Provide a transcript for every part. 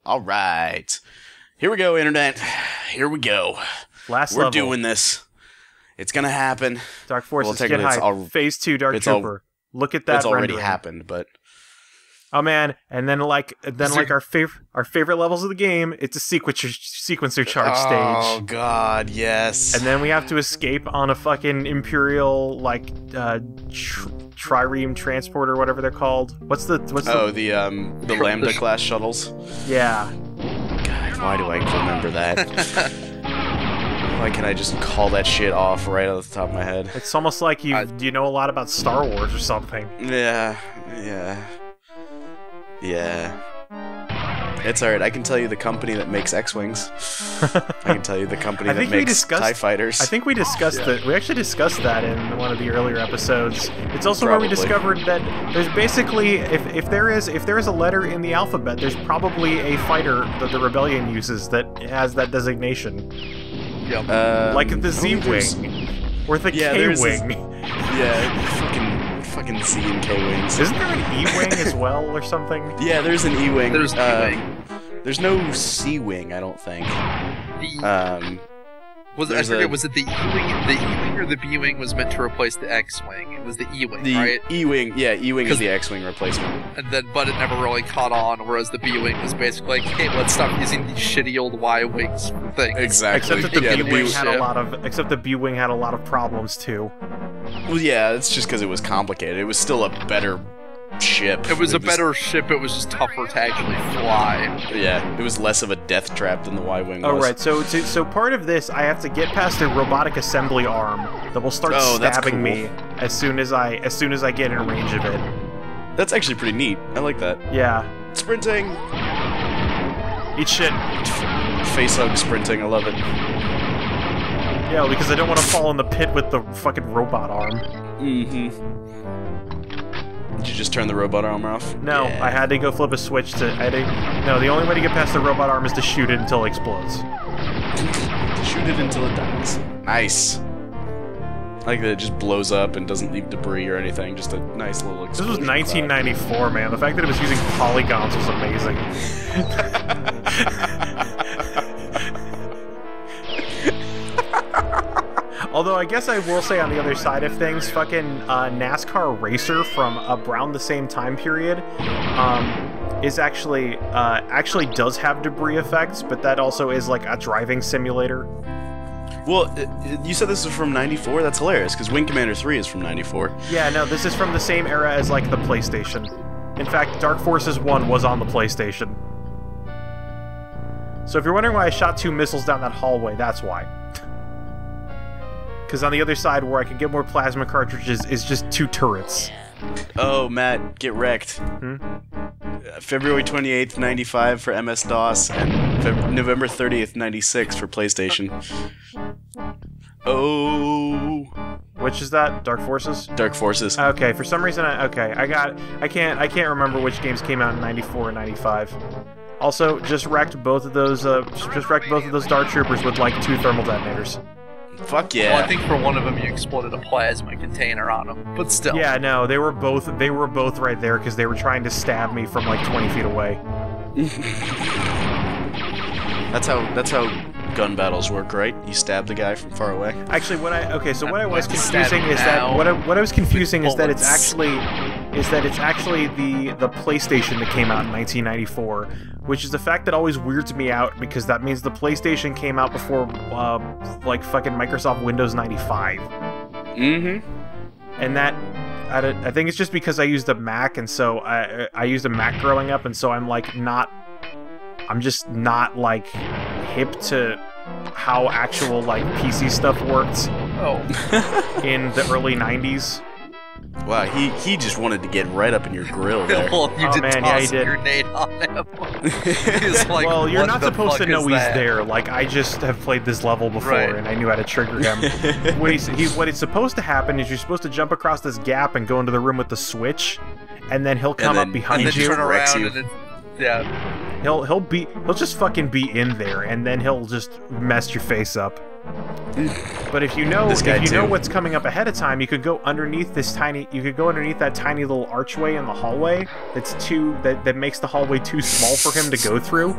All right. Here we go, Internet. Here we go. Last We're level. doing this. It's going to happen. Dark Forces, get hyped. Phase 2 Dark Trooper. Look at that It's already rendering. happened, but... Oh man, and then our favorite levels of the game, it's a sequencer charge stage. Oh god, yes. And then we have to escape on a fucking Imperial trireme transporter, whatever they're called. What's the Lambda class shuttles. Yeah. God, why do I remember that? Why can't I just call that shit off right off the top of my head? It's almost like you know a lot about Star Wars or something. Yeah. It's alright, I can tell you the company that makes X-Wings. I can tell you the company that makes TIE Fighters. I think we discussed that. We actually discussed that in one of the earlier episodes. It's also where we discovered that there's basically, if there is a letter in the alphabet, there's probably a fighter that the Rebellion uses that has that designation. Yep. Like the Z-Wing. Or the K-Wing. Fucking Z and K wings. Isn't there an E-wing as well, or something? Yeah, there's an E-wing. There's E-wing. There's no C-wing, I don't think. Was it the E-wing? The E-wing or the B-wing was meant to replace the X-wing. It was the E-wing, right? E-wing, yeah, E-wing is the X-wing replacement. But it never really caught on. Whereas the B-wing was basically like, hey, let's stop using these shitty old Y-wings for things. Exactly. Except that the B-wing had a lot of. Except the B-wing had a lot of problems too. Well, yeah, it's just because it was complicated. It was still a better ship. It was a better ship, it was just tougher to actually fly. Yeah, it was less of a death trap than the Y-wing was. Oh, right, so part of this, I have to get past a robotic assembly arm that will start stabbing me as soon as I get in range of it. That's actually pretty neat. I like that. Yeah. Sprinting! Eat shit. Face hug sprinting, I love it. Yeah, because I don't want to fall in the pit with the fucking robot arm. Mm-hmm. Did you just turn the robot arm off? No, yeah. I had to go flip a switch to... No, the only way to get past the robot arm is to shoot it until it explodes. Shoot it until it dies. Nice. I like that it just blows up and doesn't leave debris or anything. Just a nice little explosion. This was 1994, man. The fact that it was using polygons was amazing. Although I guess I will say on the other side of things, fucking NASCAR Racer from around the same time period is actually does have debris effects, but that also is like a driving simulator. Well, you said this was from '94. That's hilarious because Wing Commander 3 is from '94. Yeah, no, this is from the same era as like the PlayStation. In fact, Dark Forces 1 was on the PlayStation. So if you're wondering why I shot 2 missiles down that hallway, that's why. Because on the other side, where I can get more plasma cartridges, is just 2 turrets. Oh, Matt, get wrecked. February 28th, 95 for MS-DOS, and November 30th, 96 for PlayStation. Oh. Which is that? Dark Forces? Dark Forces. Okay, for some reason, I can't remember which games came out in 94 and 95. Also, just wrecked both of those Dark Troopers with like 2 thermal detonators. Fuck yeah! Well, I think for one of them you exploded a plasma container on them, but still. Yeah, no, they were both right there because they were trying to stab me from like 20 feet away. That's how gun battles work, right? You stab the guy from far away. Actually, what I was confusing is that what I was confusing is that it's actually the PlayStation that came out in 1994, which is the fact that always weirds me out because that means the PlayStation came out before like fucking Microsoft Windows 95. Mm-hmm. And that I think it's just because I used a Mac, and so I used a Mac growing up, and so I'm just not like hip to how actual like PC stuff worked. In the early 90s. Wow, he just wanted to get right up in your grill there. Well, you did toss a grenade on him. Like, well, you're not supposed to know he's there. Like, I just have played this level before, and I knew how to trigger him. What is supposed to happen is you're supposed to jump across this gap and go into the room with the switch, and then he'll come up behind you. Turn around and He'll just fucking be in there, and then he'll just mess your face up. But if you know what's coming up ahead of time, you could go underneath that tiny little archway in the hallway that makes the hallway too small for him to go through.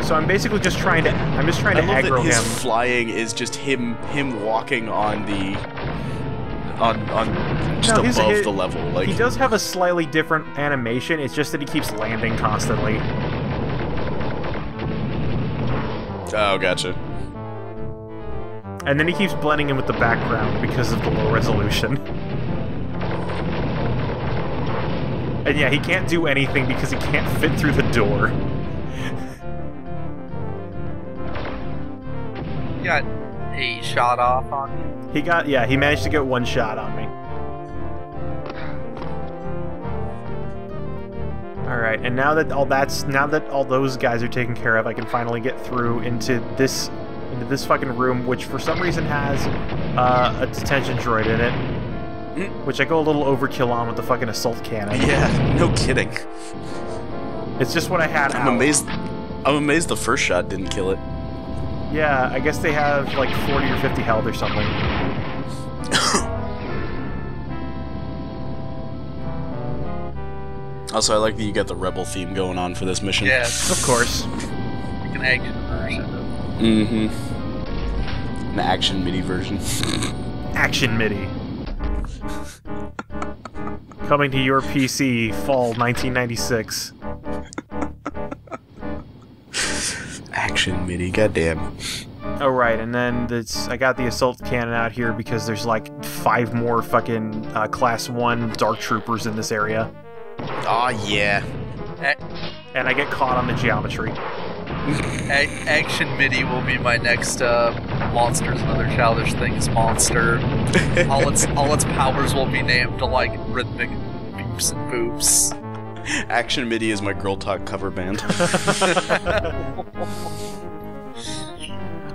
So I'm basically just trying to aggro him. His flying is just him walking on the above the level. Like, he does have a slightly different animation. It's just that he keeps landing constantly. Oh, gotcha. And then he keeps blending in with the background because of the low resolution. And yeah, he can't do anything because he can't fit through the door. You got a shot off on you? He managed to get one shot on me. Alright, and now that all those guys are taken care of, I can finally get through into this fucking room, which for some reason has a detention droid in it. Which I go a little overkill on with the fucking assault cannon. Yeah, no kidding. It's just what I had I'm amazed the first shot didn't kill it. Yeah, I guess they have like 40 or 50 health or something. Also, I like that you got the rebel theme going on for this mission. Yes. Of course. Like an action version of it. Mm-hmm. An action MIDI version. Action MIDI. Coming to your PC, fall 1996. Action MIDI, goddamn. Oh right, and then I got the assault cannon out here because there's like 5 more fucking Class 1 Dark Troopers in this area. Aw, yeah. And I get caught on the geometry. Action MIDI will be my next Monsters and Other Childish Things monster. all its powers will be named like rhythmic beeps and boops. Action MIDI is my girl talk cover band.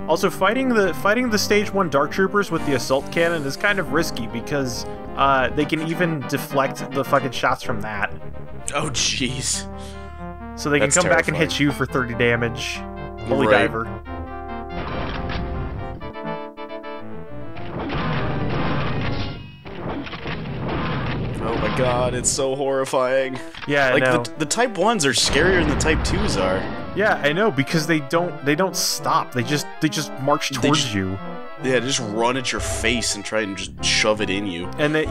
Also, fighting the Stage 1 Dark Troopers with the assault cannon is kind of risky because they can even deflect the fucking shots from that. Oh, jeez. So they can come back and hit you for 30 damage. Holy diver. Oh my god, it's so horrifying. Yeah, like I know. The Type 1s are scarier than the Type 2s are. Yeah, I know, because they don't stop. They just march towards you. Yeah, just run at your face and try and just shove it in you. And the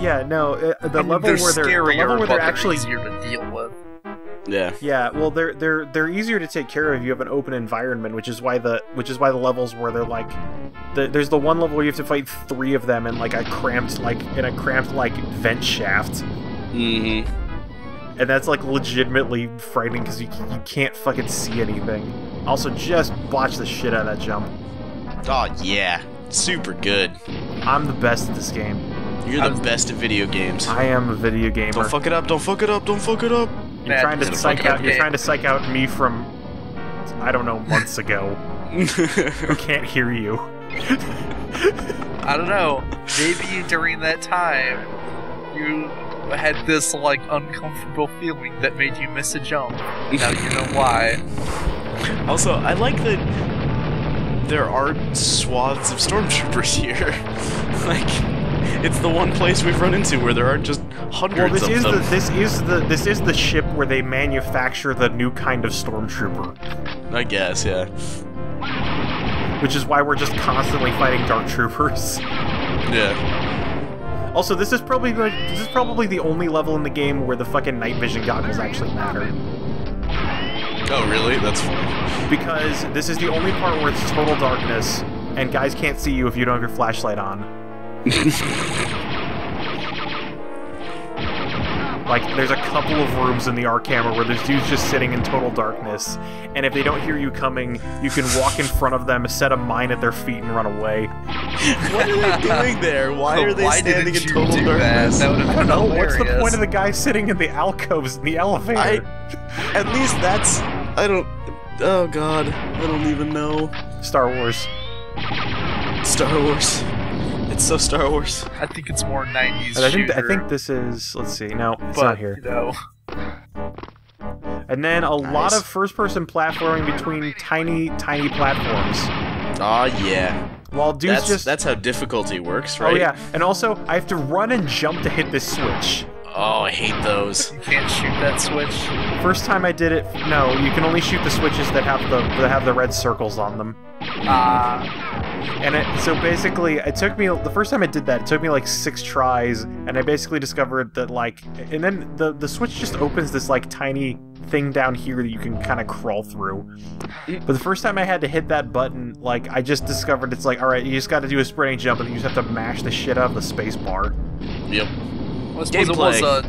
level where they're actually easier to deal with. Yeah. Yeah, well, they're easier to take care of. You have an open environment, which is why the levels where they're like, there's the one level where you have to fight 3 of them in like a cramped vent shaft. Mm-hmm. And that's like legitimately frightening because you can't fucking see anything. Also, just botch the shit out of that jump. Oh yeah, super good. I'm the best at this game. You're the best at video games. I am a video gamer. Don't fuck it up! Don't fuck it up! Don't fuck it up! You're trying to psych out me from, I don't know, months ago. Who can't hear you. I don't know. Maybe during that time, you had this like uncomfortable feeling that made you miss a jump. Now you know why. Also, I like that there are swaths of stormtroopers here. Like, it's the one place we've run into where there aren't just hundreds of them. This is the ship where they manufacture the new kind of stormtrooper. I guess, yeah. Which is why we're just constantly fighting Dark Troopers. Yeah. Also, this is probably the only level in the game where the fucking night vision goggles actually matter. Oh, really? That's funny. Because this is the only part where it's total darkness, and guys can't see you if you don't have your flashlight on. Like, there's a couple of rooms in the AR camera where there's dudes just sitting in total darkness, and if they don't hear you coming, you can walk in front of them, set a mine at their feet, and run away. What are they doing there? Why are they standing in total darkness? That would have been hilarious. What's the point of the guy sitting in the alcoves in the elevator? At least that's... Oh god, I don't even know. Star Wars. Star Wars. It's so Star Wars. I think it's more 90s I think this is... Let's see. No, it's not here. You know. And then a lot Nice. of first-person platforming between tiny platforms. Aw, yeah. While dudes That's how difficulty works, right? Oh yeah, and also I have to run and jump to hit this switch. Oh, I hate those. You can't shoot that switch. First time I did it, no, you can only shoot the switches that have the red circles on them. And so basically, it took me, the first time I did that, it took me like 6 tries, and I basically discovered that like, and then the switch just opens this like tiny thing down here that you can kind of crawl through. But the first time I had to hit that button, like, I just discovered it's like, alright, you just gotta do a sprinting jump, and you just have to mash the shit out of the space bar. Yep. Well, I suppose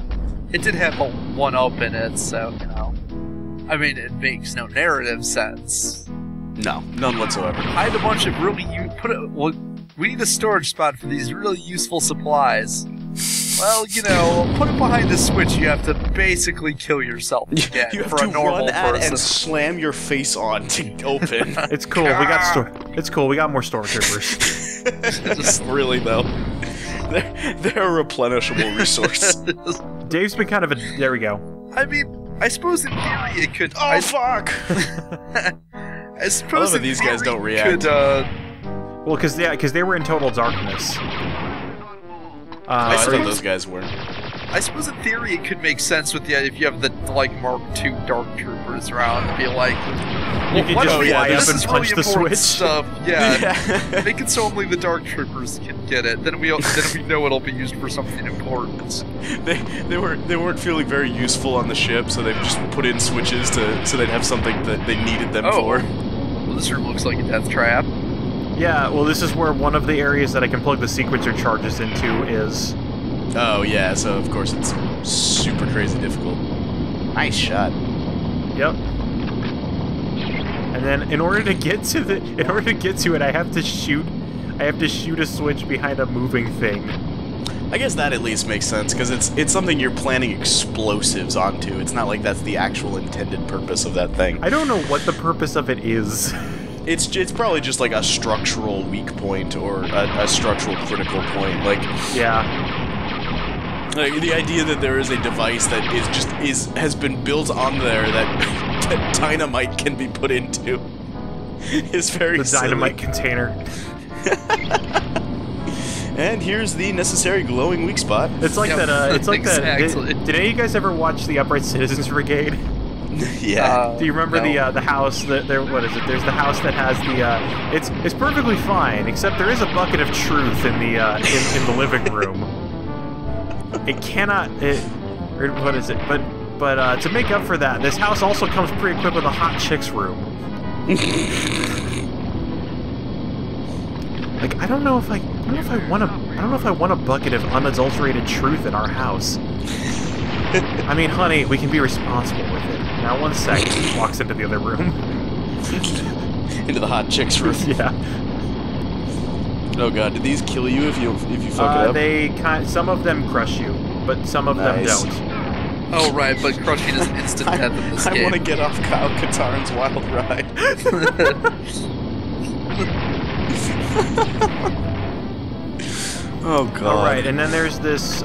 it did have a 1-up in it, so, you know. I mean, it makes no narrative sense. No, none whatsoever. I had a bunch of really we need a storage spot for these really useful supplies. Well, you know, put it behind the switch. You have to basically kill yourself again You have for to a normal run at person. and slam your face on to open. It's cool, it's cool, we got more stormtroopers. Just really, though. They're a replenishable resource. Dave's been kind of a... There we go. I mean, I suppose in theory it could... Oh, fuck! I suppose that these guys don't react. Could, Well, because they were in total darkness. I suppose- thought those guys were. I suppose in theory it could make sense with the if you have the like Mark II Dark Troopers around and be like, You can what just if we- fly this up and is punch really the important switch. Stuff. Yeah, Yeah. make it so only the Dark Troopers can get it. Then we know it'll be used for something important. They weren't feeling very useful on the ship, so they've just put in switches so they'd have something that they needed them for. Well, this room looks like a death trap. Yeah, well, this is where one of the areas that I can plug the sequencer charges into is. Oh yeah, so of course it's super crazy difficult. Nice shot. Yep. And then in order to get to it, I have to shoot a switch behind a moving thing. I guess that at least makes sense, because it's something you're planning explosives onto. It's not like that's the actual intended purpose of that thing. I don't know what the purpose of it is. It's probably just like a structural weak point or a structural critical point. Like, Yeah. like the idea that there is a device that has been built on there that dynamite can be put into is very The dynamite container. And here's the necessary glowing weak spot. It's like Yep. that. It's like Exactly. that. Did any of you guys ever watch the Upright Citizens Brigade? Yeah. Do you remember no. the house that there? What is it? There's the house that has the. It's perfectly fine, except there is a bucket of truth in the in the living room. It cannot. Or what is it? But to make up for that, this house also comes pre-equipped with a hot chicks room. Like I don't know if I want a bucket of unadulterated truth in our house. I mean, honey, we can be responsible with it. Now, one sec. Walks into the other room. Into the hot chicks room. Yeah. Oh god, did these kill you if you fuck it up? Some of them crush you, but some of them Nice. don't. Oh right, but crushing is instant death in this I game. want to get off Kyle Katarn's wild ride. Oh god. All right, and then there's this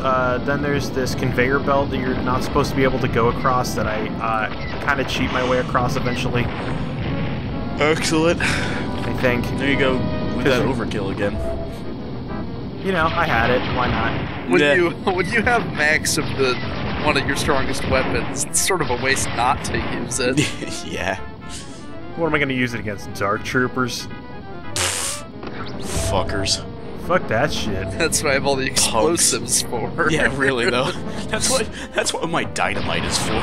conveyor belt that you're not supposed to be able to go across that I kind of cheat my way across eventually. Excellent. I think. There you go with that overkill again. You know, I had it. Why not? When you have max of one of your strongest weapons, it's sort of a waste not to use it. Yeah. What am I going to use it against? Dark Troopers? Fuckers. Fuck that shit. That's what I have all the explosives for. Yeah, really though. That's what my dynamite is for.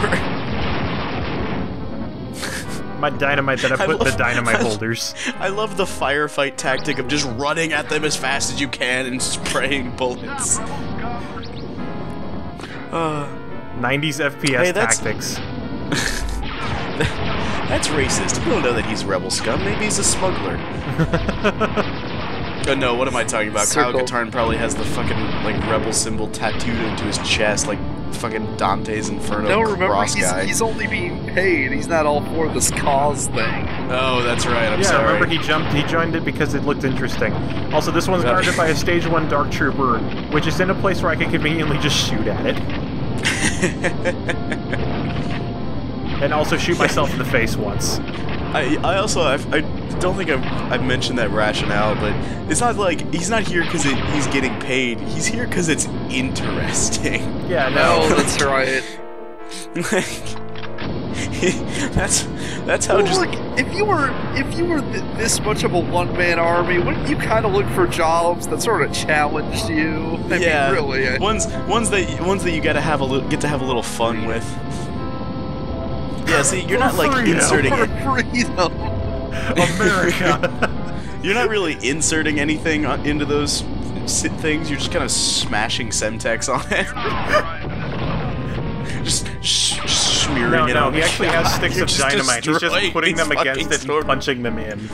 My dynamite that I put in the dynamite holders. I love the firefight tactic of just running at them as fast as you can and spraying bullets. 90s FPS Hey, that's- tactics. That's racist. We don't know that he's rebel scum. Maybe he's a smuggler. Oh no, what am I talking about? Circle. Kyle Katarn probably has the fucking like rebel symbol tattooed into his chest, like fucking Dante's Inferno No, remember, cross guy. he's only being paid. He's not all for this cause thing. Oh, that's right. I'm Yeah, sorry. remember he joined it because it looked interesting. Also, this one's guarded by a Stage 1 Dark Trooper, which is in a place where I can conveniently just shoot at it. and also shoot myself in the face once. I don't think I've mentioned that rationale, but it's not like he's not here because he's getting paid. He's here because it's interesting. Yeah, no, that's right. That's how. Well, like, if you were this much of a one-man army, wouldn't you kind of look for jobs that sort of challenged you? I mean, really. Ones that you get to have a little fun with. Yeah, see, you're not like inserting for freedom. America. You're not really inserting anything into those things. You're just kind of smashing Semtex on it. just smearing it on. He actually has sticks of dynamite. He's just putting them against it and punching them in.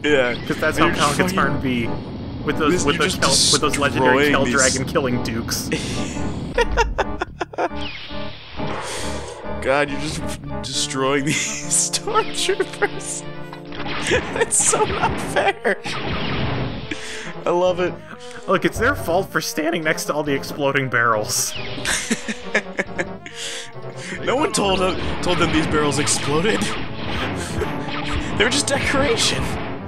Yeah, because that's how Calcatarn be with those legendary Kel Dragon killing dukes. God, you're just destroying these stormtroopers. That's so not fair. I love it. Look, it's their fault for standing next to all the exploding barrels. No one told them these barrels exploded. They were just decoration.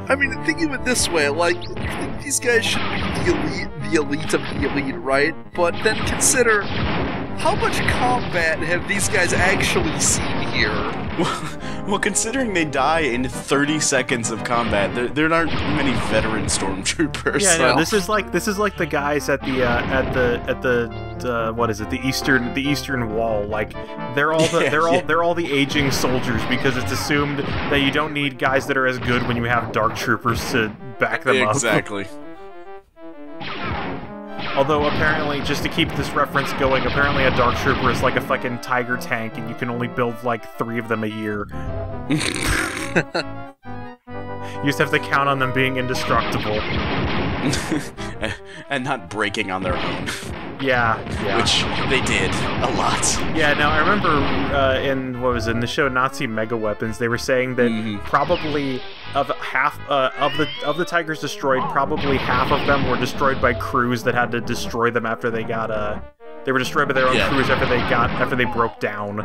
I mean, think of it this way, like, you think these guys should be the elite of the elite, right? But then consider, how much combat have these guys actually seen here? Well, considering they die in 30 seconds of combat, there aren't many veteran stormtroopers. Yeah, no, this is like the guys at the what is it? The Eastern Wall. Like they're all the aging soldiers because it's assumed that you don't need guys that are as good when you have dark troopers to back them up. Exactly. Although, apparently, just to keep this reference going, apparently a Dark Trooper is like a fucking Tiger tank, and you can only build, like, 3 of them a year. You just have to count on them being indestructible. And not breaking on their own. Yeah. Which they did a lot. Yeah, no, I remember in the show Nazi Mega Weapons, they were saying that probably of half of the Tigers destroyed, probably half of them were destroyed by crews that had to destroy them after they got they were destroyed by their own crews after they broke down.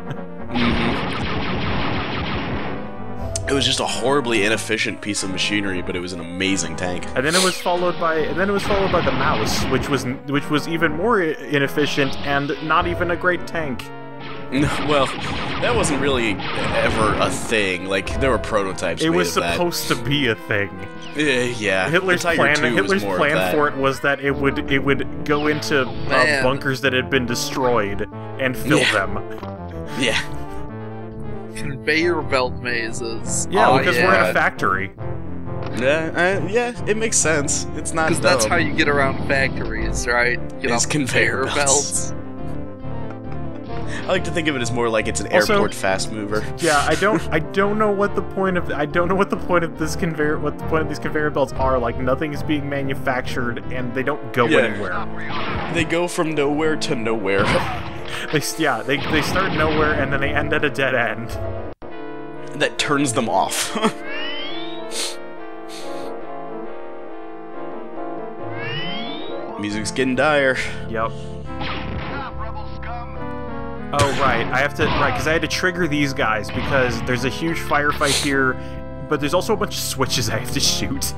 It was just a horribly inefficient piece of machinery, but it was an amazing tank. And then it was followed by the Mouse, which was even more inefficient and not even a great tank. Well, that wasn't really ever a thing. Like there were prototypes. It was supposed to be a thing. Yeah. Hitler's plan for it was that it would go into bunkers that had been destroyed and fill them. Yeah. Conveyor belt mazes. Yeah, because we're in a factory. Yeah, it makes sense. It's not because that's how you get around factories, right? Get off conveyor belts. I like to think of it as more like it's an airport fast mover. Yeah, I don't know what the point of these conveyor belts are. Like nothing is being manufactured and they don't go anywhere. They go from nowhere to nowhere. They start nowhere and then they end at a dead end. That turns them off. Music's getting dire. Yep. Oh, right. Because I had to trigger these guys because there's a huge firefight here, but there's also a bunch of switches I have to shoot.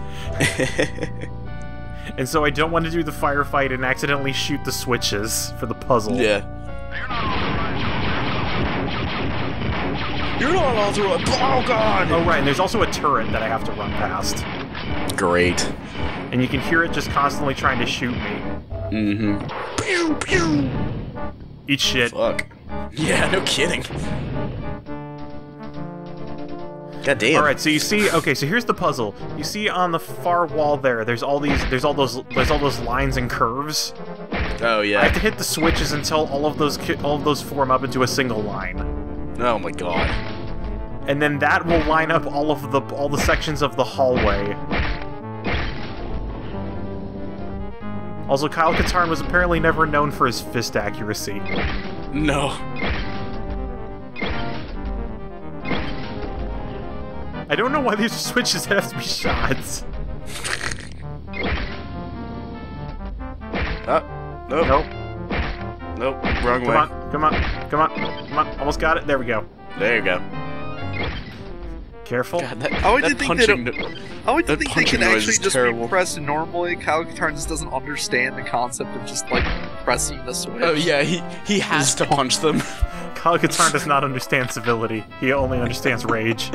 And so I don't want to do the firefight and accidentally shoot the switches for the puzzle. Yeah. You're not authorized. Oh, God! Oh, right. And there's also a turret that I have to run past. Great. And you can hear it just constantly trying to shoot me. Mm-hmm. Pew, pew. Eat shit. Fuck. Yeah, no kidding. God damn. All right, so you see, so here's the puzzle. You see on the far wall there's all those lines and curves. Oh yeah. I have to hit the switches until all of those form up into a single line. Oh my god. And then that will line up all the sections of the hallway. Also, Kyle Katarn was apparently never known for his fist accuracy. No. I don't know why these switches have to be shots. Nope. Nope. Nope. Wrong way. Come on. Almost got it. There we go. There you go. Careful. God, that, I would that think they punching... I would that think they punching can noise actually is just terrible. be pressed normally. Calcatarn just doesn't understand the concept of just like pressing the switch. Oh yeah, he has to punch them. Calcatarn does not understand civility. He only understands rage.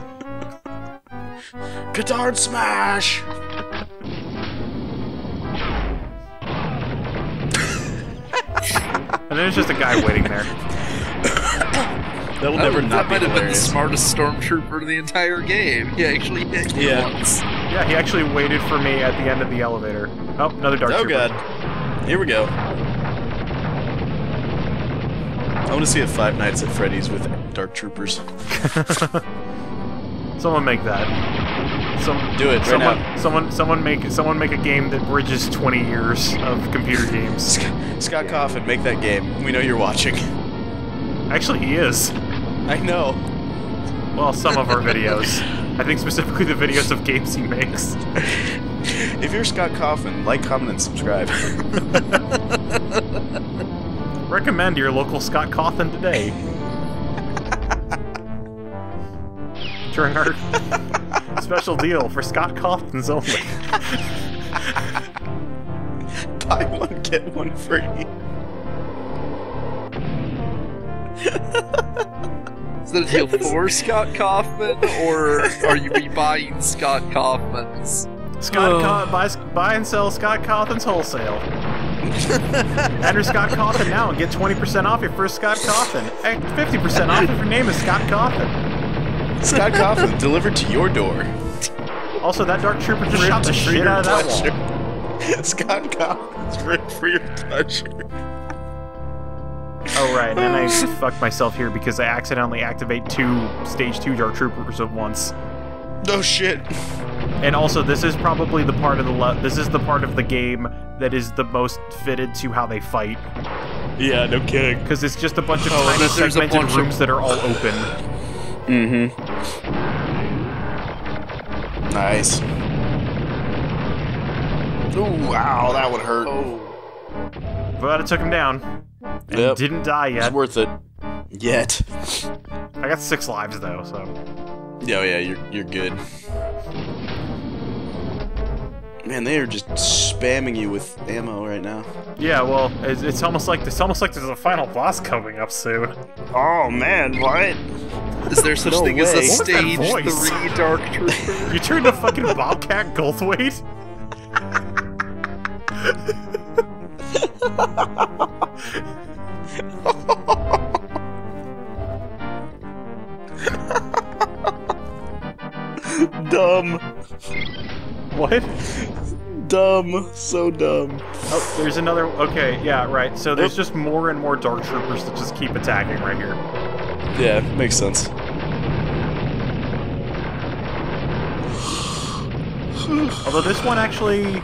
Guitar smash! And there's just a guy waiting there. That will never that not be might have been the hilarious. smartest stormtrooper in the entire game. He actually hit you Yeah. once. Yeah, he actually waited for me at the end of the elevator. Oh, another dark Oh trooper. god. Here we go. I want to see a Five Nights at Freddy's with Dark Troopers. Someone make that. Do it right now. Someone make a game that bridges 20 years of computer games. Scott Coffin, make that game. We know you're watching. Actually, he is. I know. Well, some of our videos. I think specifically the videos of games he makes. If you're Scott Coffin, like, comment, and subscribe. Recommend your local Scott Cawthon today. During our special deal for Scott Cawthons only. Buy one, get one free. Is that a deal for Scott Kaufman, or are you rebuying Scott Kaufman's? Buy and sell Scott Cawthon's wholesale. Enter Scott Cawthon now and get 20% off your first Scott Cawthon. And 50% off if your name is Scott Cawthon. Scott Coffin, delivered to your door. Also, that Dark Trooper just shot the shit out of that wall. Scott Coffin's ripped for your pleasure. Oh right, and then I fucked myself here because I accidentally activate 2 Stage 2 Dark Troopers at once. No shit. And also, this is probably the part of the part of the game that is the most fitted to how they fight. Yeah, no kidding. Because it's just a bunch of Oh, tiny there's a segmented bunch of- rooms that are all open. Mm-hmm. Nice. Ooh, wow, that would hurt. Oh. But it took him down. And Yep. didn't die It's yet. worth it. Yet. I got 6 lives though, so. Oh yeah, you're good. Man, they are just spamming you with ammo right now. Yeah, well, it's almost like there's a final boss coming up soon. Oh man, what? Is there such No thing as a way. What was that stage voice? 3 Dark Trooper? You turned to fucking Bobcat Goldthwait? Dumb. What? Dumb. So dumb. Oh, there's another. Okay, yeah, right. So there's just more and more Dark Troopers that just keep attacking right here. Yeah, makes sense. Although this one actually,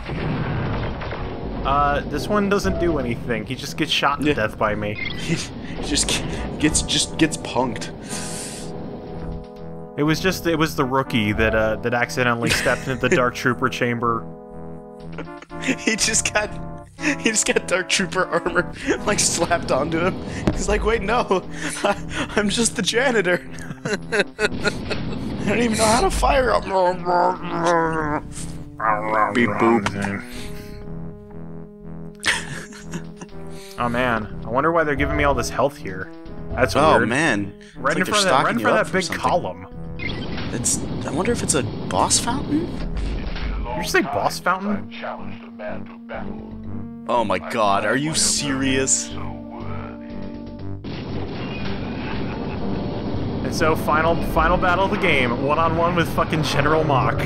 this one doesn't do anything. He just gets shot to Yeah. death by me. He just gets punked. It was the rookie that accidentally stepped into the Dark Trooper chamber. He just got Dark Trooper armor like slapped onto him. He's like, wait, no, I'm just the janitor. I don't even know how to fire up. Beep boop. Oh man, I wonder why they're giving me all this health here. That's Oh weird. man, Right it's in like front they're of that, stocking you that up for big something. column. I wonder if it's a boss fountain. Did you say boss fountain? Oh my god, are you serious? And so final battle of the game, one-on-one with fucking General Mach.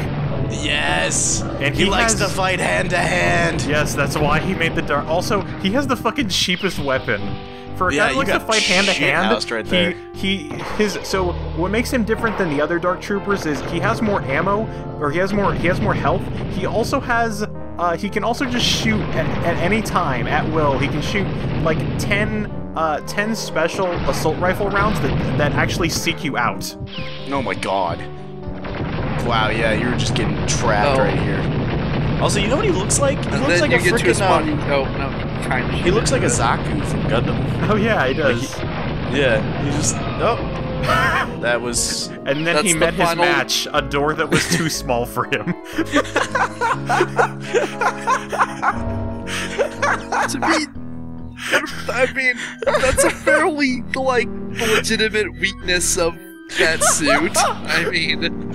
Yes! And he he likes has- to fight hand to hand! Yes, that's why he made the dark. Also, he has the fucking cheapest weapon. For a Yeah, guy who you likes to got fight hand to hand, shithoused right there. so what makes him different than the other Dark Troopers is he has more ammo, or he has more health. He also has he can also just shoot at any time at will. He can shoot like 10 special assault rifle rounds that actually seek you out. Oh my god. Wow, yeah, you were just getting trapped Oh. right here. Also, you know what he looks like? He And looks then like you a get to a spot. freaking Oh no, you kind of. he looks like a Zaku from Gundam. Oh yeah, he does. Yeah, he just That was... And then he met his match, a door that was too small for him. I mean, that's a fairly, like, legitimate weakness of that suit. I mean...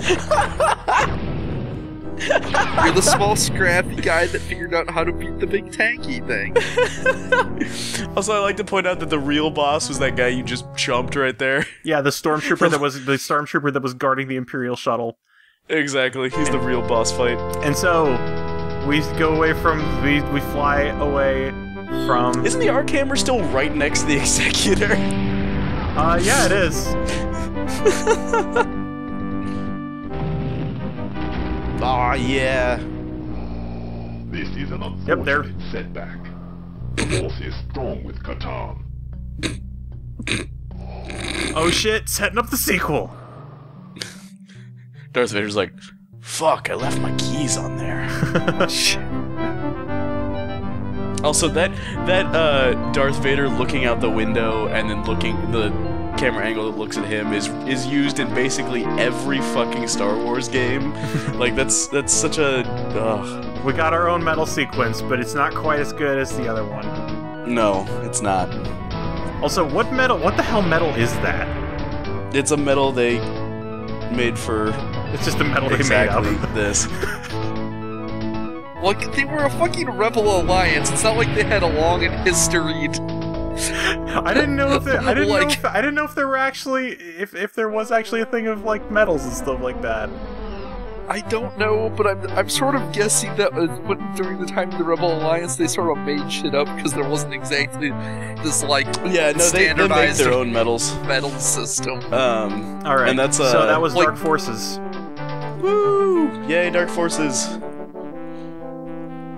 You're the small, scrappy guy that figured out how to beat the big tanky thing. Also, I like to point out that the real boss was that guy you just chumped right there. Yeah, the stormtrooper that was guarding the Imperial shuttle. Exactly, he's the real boss fight. And so we go away from we fly away from. Isn't the arc hammer still right next to the executor? Yeah, it is. Aw, yeah. This is an unfortunate setback. The Force is strong with Catan. Oh shit, setting up the sequel. Darth Vader's like, fuck, I left my keys on there. Also, that Darth Vader looking out the window and then the camera angle that looks at him is used in basically every fucking Star Wars game. Like, that's such a... Ugh. We got our own metal sequence, but it's not quite as good as the other one. No, it's not. Also, what the hell metal is that? It's a metal they made for... It's just a metal they made up. This. Well, they were a fucking rebel alliance. It's not like they had a long history. I didn't know if I didn't know if there were actually if there was actually a thing of like metals and stuff like that. I don't know, but I'm sort of guessing that during the time of the Rebel Alliance they sort of made shit up because there wasn't exactly this like standardized they make their own metal system. All right, and that's so that was Dark Forces. Woo! Yay, Dark Forces.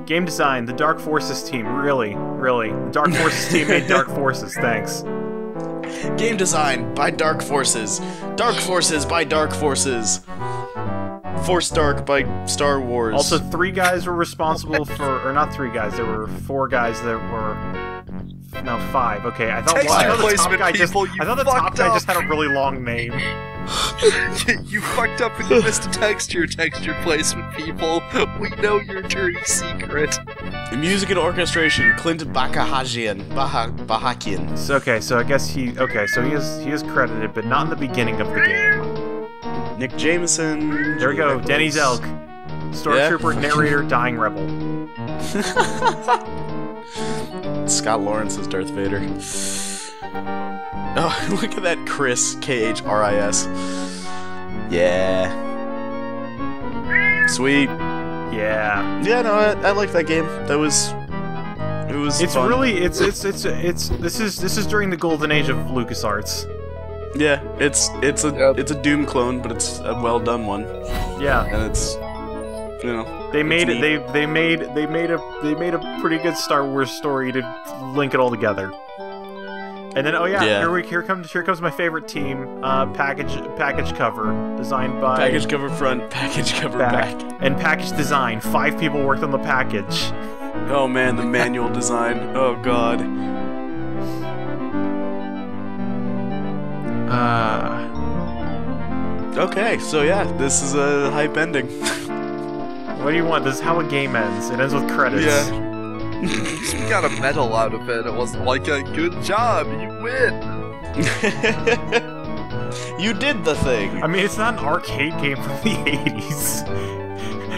Game design, the Dark Forces team, really. The Dark Forces team made Dark Forces, thanks. Game design by Dark Forces. Dark Forces by Dark Forces. Force Dark by Star Wars. Also, 3 guys were responsible for, or not 3 guys, there were 4 guys that were, no, 5, okay. I thought the top guy just had a really long name. You fucked up when you missed a texture placement, people. We know your dirty secret. Music and orchestration, Clint Bahakian. So I guess he is credited, but not in the beginning of the game. Nick Jameson. There we go, Denny Zelk. Stormtrooper, narrator, dying rebel. Scott Lawrence is Darth Vader. Oh, look at that Chris, K-H-R-I-S. Yeah. Sweet. Yeah. Yeah, no, I like that game. It was fun. Really, this is during the golden age of LucasArts. Yeah, it's a Doom clone, but it's a well done one. Yeah. And it's, you know, they made a pretty good Star Wars story to link it all together. And then here comes my favorite team, package cover designed by package cover front, package cover back. And package design. 5 people worked on the package. Oh man, the manual design. Oh god. Okay, so yeah, this is a hype ending. What do you want? This is how a game ends. It ends with credits. Yeah. We got a medal out of it. It wasn't like a good job, you win. You did the thing. I mean, it's not an arcade game from the 80s.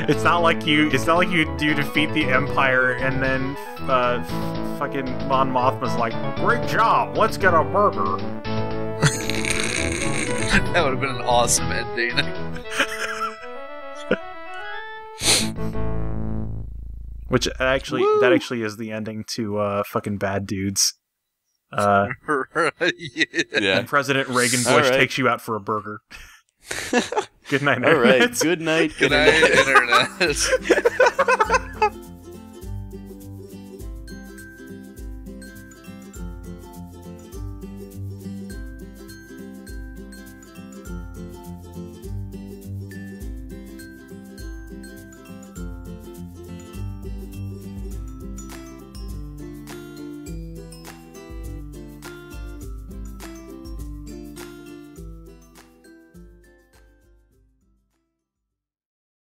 It's not like you defeat the Empire and then fucking Mon Mothma's like, great job, let's get a burger. That would have been an awesome ending. Which that actually is the ending to fucking Bad Dudes. Yeah. And President Reagan Bush takes you out for a burger. Good night, Internet. All right. Good night, Internet.